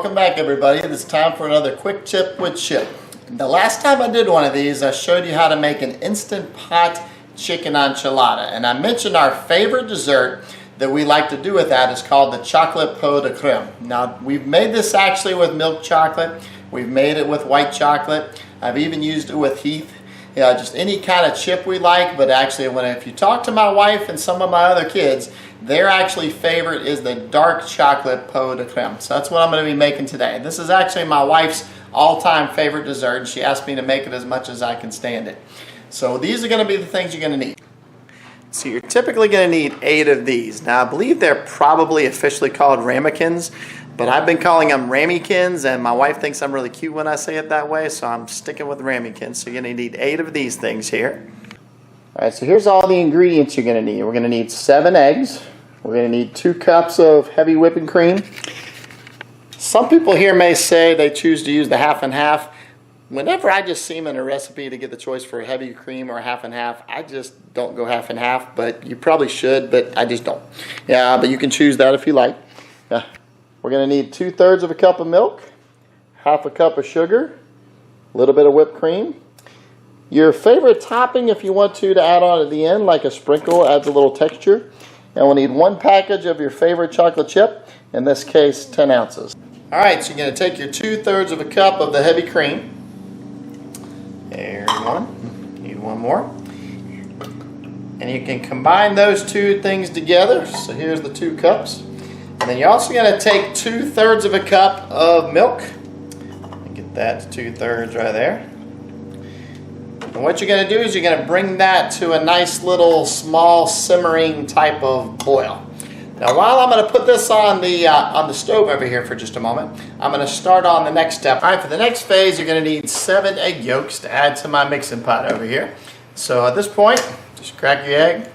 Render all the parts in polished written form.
Welcome back, everybody. It's time for another quick chip with Chip. The last time I did one of these, I showed you how to make an instant pot chicken enchilada, and I mentioned our favorite dessert that we like to do with that is called the chocolate pot de creme. Now, we've made this actually with milk chocolate. We've made it with white chocolate. I've even used it with Heath. Yeah, just any kind of chip we like, but actually if you talk to my wife and some of my other kids, their actually favorite is the dark chocolate pot de creme. So that's what I'm going to be making today. This is actually my wife's all-time favorite dessert. She asked me to make it as much as I can stand it. So these are going to be the things you're going to need. So you're typically going to need 8 of these. Now I believe they're probably officially called ramekins, but I've been calling them ramekins, and my wife thinks I'm really cute when I say it that way, so I'm sticking with ramekins. So you're going to need 8 of these things here. Alright, so here's all the ingredients you're going to need. We're going to need 7 eggs. We're going to need 2 cups of heavy whipping cream. Some people here may say they choose to use the half and half. Whenever I just see them in a recipe to get the choice for heavy cream or half and half, I just don't go half and half, but you probably should, but I just don't. Yeah, but you can choose that if you like. We're going to need 2/3 of a cup of milk, half a cup of sugar, a little bit of whipped cream. Your favorite topping, if you want to add on at the end, like a sprinkle, adds a little texture. And we'll need 1 package of your favorite chocolate chip, in this case 10 ounces. Alright, so you're going to take your 2/3 of a cup of the heavy cream. There's one. Need one more. And you can combine those 2 things together. So here's the 2 cups. And then you're also going to take 2/3 of a cup of milk. Get that to 2/3 right there. And what you're going to do is you're going to bring that to a nice little small simmering type of boil. Now while I'm going to put this on the stove over here for just a moment, I'm going to start on the next step. Alright, for the next phase you're going to need 7 egg yolks to add to my mixing pot over here. So at this point, just crack your egg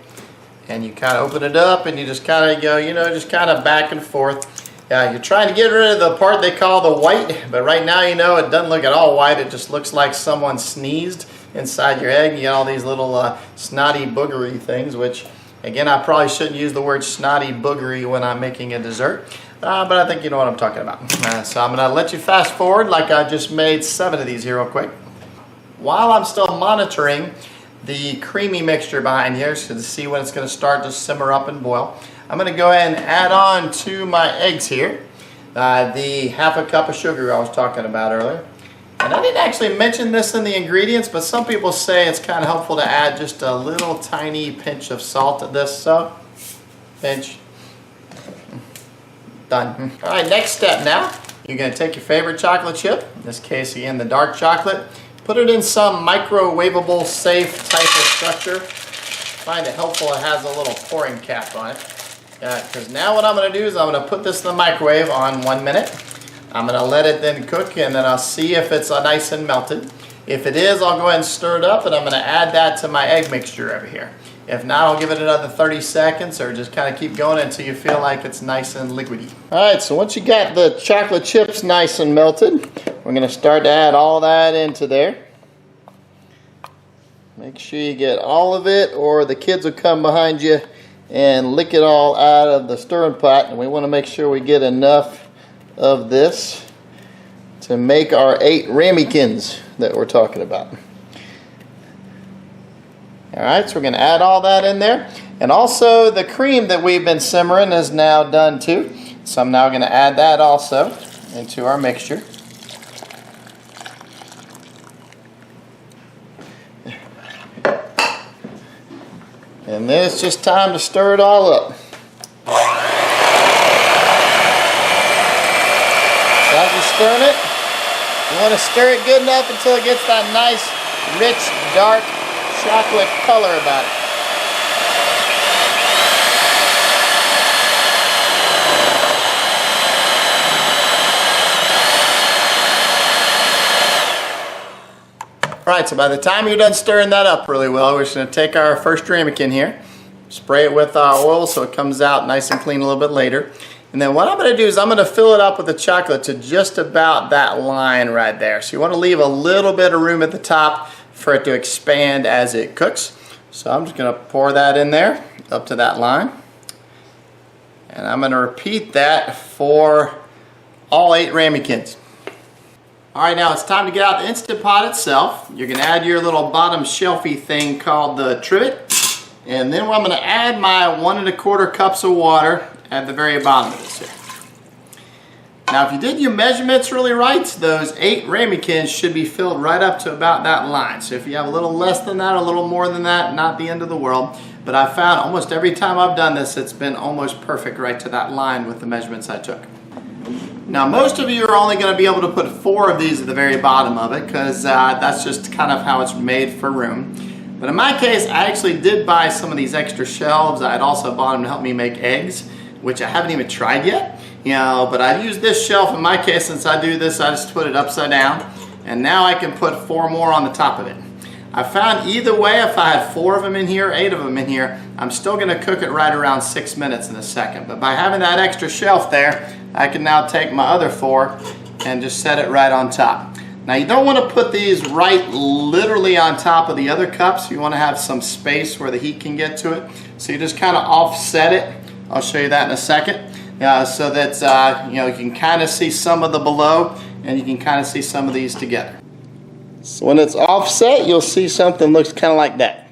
and you kind of open it up and you just kind of go, just kind of back and forth. You're trying to get rid of the part they call the white, but right now it doesn't look at all white. It just looks like someone sneezed inside your egg. You got all these little snotty boogery things, which again, I probably shouldn't use the word snotty boogery when I'm making a dessert, but I think you know what I'm talking about. So I'm going to let you fast forward like I just made 7 of these here real quick. While I'm still monitoring the creamy mixture behind here, so to see when it's going to start to simmer up and boil, I'm going to go ahead and add on to my eggs here the half a cup of sugar I was talking about earlier. And I didn't actually mention this in the ingredients, but some people say it's kind of helpful to add just a little tiny pinch of salt to this. So, pinch. Done. Alright, next step now. You're going to take your favorite chocolate chip, in this case again the dark chocolate, put it in some microwavable safe type of structure. Find it helpful it has a little pouring cap on it. Because now what I'm going to do is I'm going to put this in the microwave on 1 minute. I'm going to let it then cook, and then I'll see if it's nice and melted. If it is, I'll go ahead and stir it up, and I'm going to add that to my egg mixture over here. If not, I'll give it another 30 seconds, or just kind of keep going until you feel like it's nice and liquidy. Alright, so once you got the chocolate chips nice and melted, we're going to start to add all that into there. Make sure you get all of it, or the kids will come behind you and lick it all out of the stirring pot, and we want to make sure we get enough of this to make our 8 ramekins that we're talking about. Alright, so we're going to add all that in there. And also the cream that we've been simmering is now done too. So I'm now going to add that also into our mixture. And then it's just time to stir it all up. As you're stirring it, you want to stir it good enough until it gets that nice, rich, dark chocolate color about it. Alright, so by the time you're done stirring that up really well, we're just going to take our first ramekin here, spray it with oil so it comes out nice and clean a little bit later. And then what I'm going to do is I'm going to fill it up with the chocolate to just about that line right there. So you want to leave a little bit of room at the top for it to expand as it cooks. So I'm just going to pour that in there up to that line. And I'm going to repeat that for all 8 ramekins. Alright, now it's time to get out the Instant Pot itself. You're going to add your little bottom shelfy thing called the trivet. And then I'm going to add my 1 1/4 cups of water at the very bottom of this here. Now if you did your measurements really right, those 8 ramekins should be filled right up to about that line. So if you have a little less than that, a little more than that, not the end of the world. But I found almost every time I've done this, it's been almost perfect right to that line with the measurements I took. Now most of you are only going to be able to put 4 of these at the very bottom of it because that's just kind of how it's made for room. But in my case, I actually did buy some of these extra shelves. I had also bought them to help me make eggs, which I haven't even tried yet. You know, but I use this shelf in my case. Since I do this, I just put it upside down, and now I can put 4 more on the top of it. I found either way, if I had 4 of them in here, 8 of them in here, I'm still going to cook it right around 6 minutes in a second. But by having that extra shelf there, I can now take my other 4 and just set it right on top. Now you don't want to put these right literally on top of the other cups. You want to have some space where the heat can get to it. So you just kind of offset it. I'll show you that in a second. So that you know, you can kind of see some of the below and you can kind of see some of these together. So when it's offset, you'll see something looks kind of like that.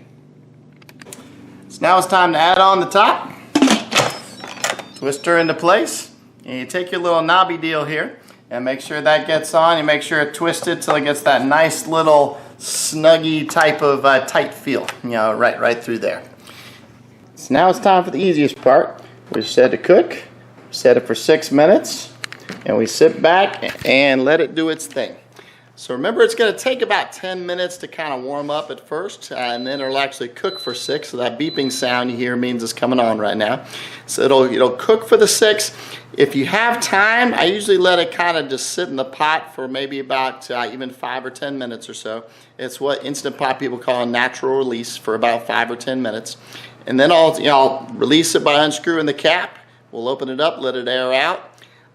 So now it's time to add on the top. Twist her into place. And you take your little knobby deal here and make sure that gets on. You make sure it twisted till it gets that nice little snuggy type of tight feel, you know, right through there. So now it's time for the easiest part. We set to cook. Set it for 6 minutes, and we sit back and let it do its thing. So remember, it's going to take about 10 minutes to kind of warm up at first, and then it'll actually cook for 6. So that beeping sound you hear means it's coming on right now. So it'll cook for the 6. If you have time, I usually let it kind of just sit in the pot for maybe about even 5 or 10 minutes or so. It's what Instant Pot people call a natural release for about 5 or 10 minutes. And then I'll release it by unscrewing the cap. We'll open it up, let it air out.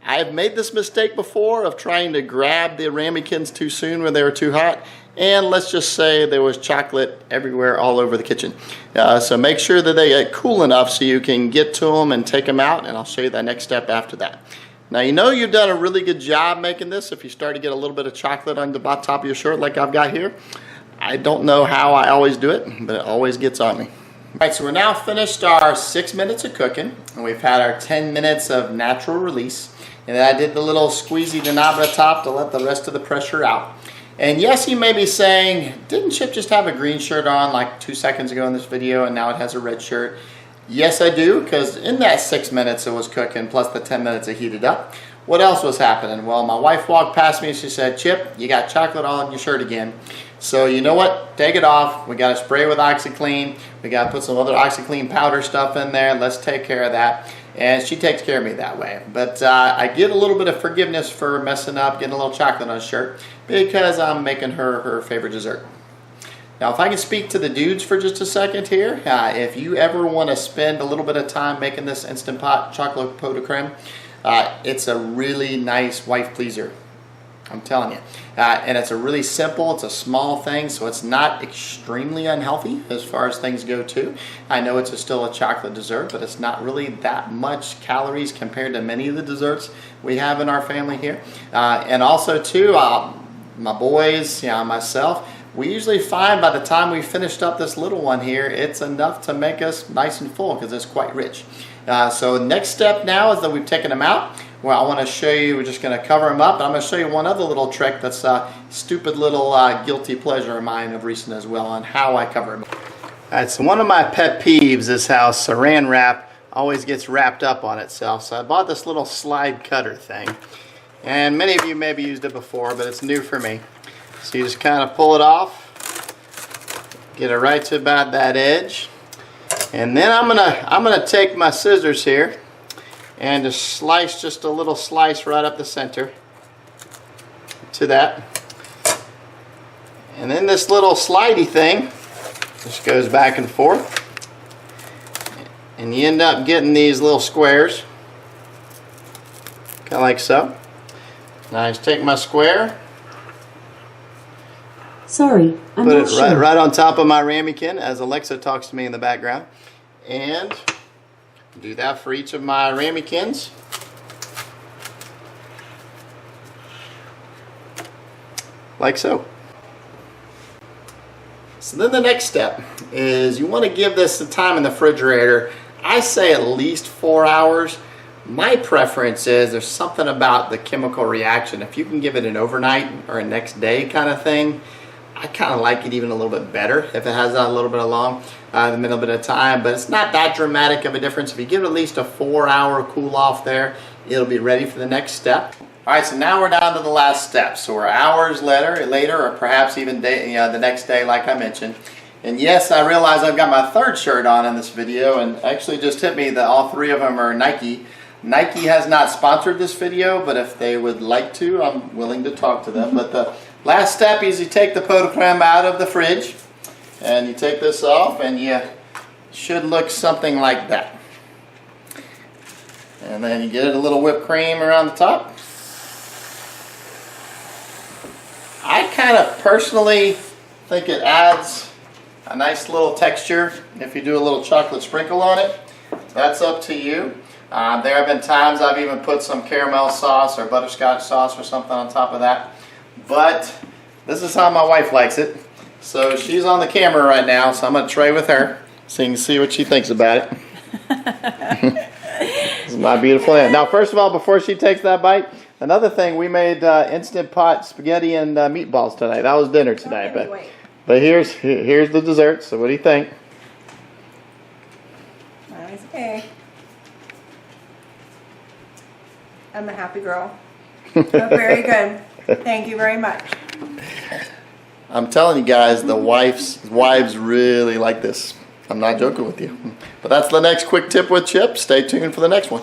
I've made this mistake before of trying to grab the ramekins too soon when they were too hot. And let's just say there was chocolate everywhere all over the kitchen. So make sure that they get cool enough so you can get to them and take them out. And I'll show you that next step after that. Now you know you've done a really good job making this if you start to get a little bit of chocolate on the top of your shirt like I've got here. I don't know how I always do it, but it always gets on me. Alright, so we're now finished our 6 minutes of cooking, and we've had our 10 minutes of natural release. And then I did the little squeezy the knob at the top to let the rest of the pressure out. And yes, you may be saying, didn't Chip just have a green shirt on like 2 seconds ago in this video and now it has a red shirt? Yes, I do, because in that 6 minutes it was cooking, plus the 10 minutes it heated up. What else was happening? Well, my wife walked past me and she said, Chip, you got chocolate on your shirt again. So you know what? Take it off. We got to spray with OxyClean. We got to put some other OxyClean powder stuff in there. Let's take care of that. And she takes care of me that way. But I get a little bit of forgiveness for messing up, getting a little chocolate on a shirt, because I'm making her favorite dessert. Now, if I can speak to the dudes for just a second here, if you ever want to spend a little bit of time making this Instant Pot chocolate pot de creme, it's a really nice wife pleaser. I'm telling you. And it's a really simple, it's a small thing, so it's not extremely unhealthy as far as things go too. I know it's still a chocolate dessert, but it's not really that much calories compared to many of the desserts we have in our family here. And also too, my boys, myself, we usually find by the time we finished up this little one here, it's enough to make us nice and full because it's quite rich. So next step now is that we've taken them out. Well, I want to show you, we're just going to cover them up. And I'm going to show you one other little trick that's a stupid little guilty pleasure of mine of recent as well on how I cover them up. Alright, so one of my pet peeves is how saran wrap always gets wrapped up on itself. So I bought this little slide cutter thing. And many of you maybe used it before, but it's new for me. So you just kind of pull it off, get it right to about that edge. And then I'm gonna take my scissors here and just slice just a little slice right up the center to that. And then this little slidey thing just goes back and forth. And you end up getting these little squares, kind of like so. Now I just take my square, sorry, I'm put not it sure. right on top of my ramekin as Alexa talks to me in the background. And do that for each of my ramekins. like so. So then the next step is you want to give this some time in the refrigerator. I say at least 4 hours. My preference is there's something about the chemical reaction. If you can give it an overnight or a next day kind of thing, I kind of like it even a little bit better if it has a little bit of a little bit of time, but it's not that dramatic of a difference. If you give it at least a 4-hour cool off there, it'll be ready for the next step. All right, so now we're down to the last step. So we're hours later, or perhaps even the next day, like I mentioned. And yes, I realize I've got my third shirt on in this video, and actually just hit me that all 3 of them are Nike. Nike has not sponsored this video, but if they would like to, I'm willing to talk to them. But the last step is you take the pot de creme out of the fridge, and you take this off, and you should look something like that. And then you get a little whipped cream around the top. I kind of personally think it adds a nice little texture if you do a little chocolate sprinkle on it. That's up to you. There have been times I've even put some caramel sauce or butterscotch sauce or something on top of that. But this is how my wife likes it. So she's on the camera right now, so I'm going to try with her so you can see what she thinks about it. This is my beautiful aunt. Now, first of all, before she takes that bite, another thing, we made Instant Pot spaghetti and meatballs tonight. That was dinner tonight. But here's the dessert. So what do you think? Nice. Okay. I'm a happy girl. Very good. Thank you very much. I'm telling you guys, the wives really like this. I'm not joking with you. But that's the next quick tip with Chip. Stay tuned for the next one.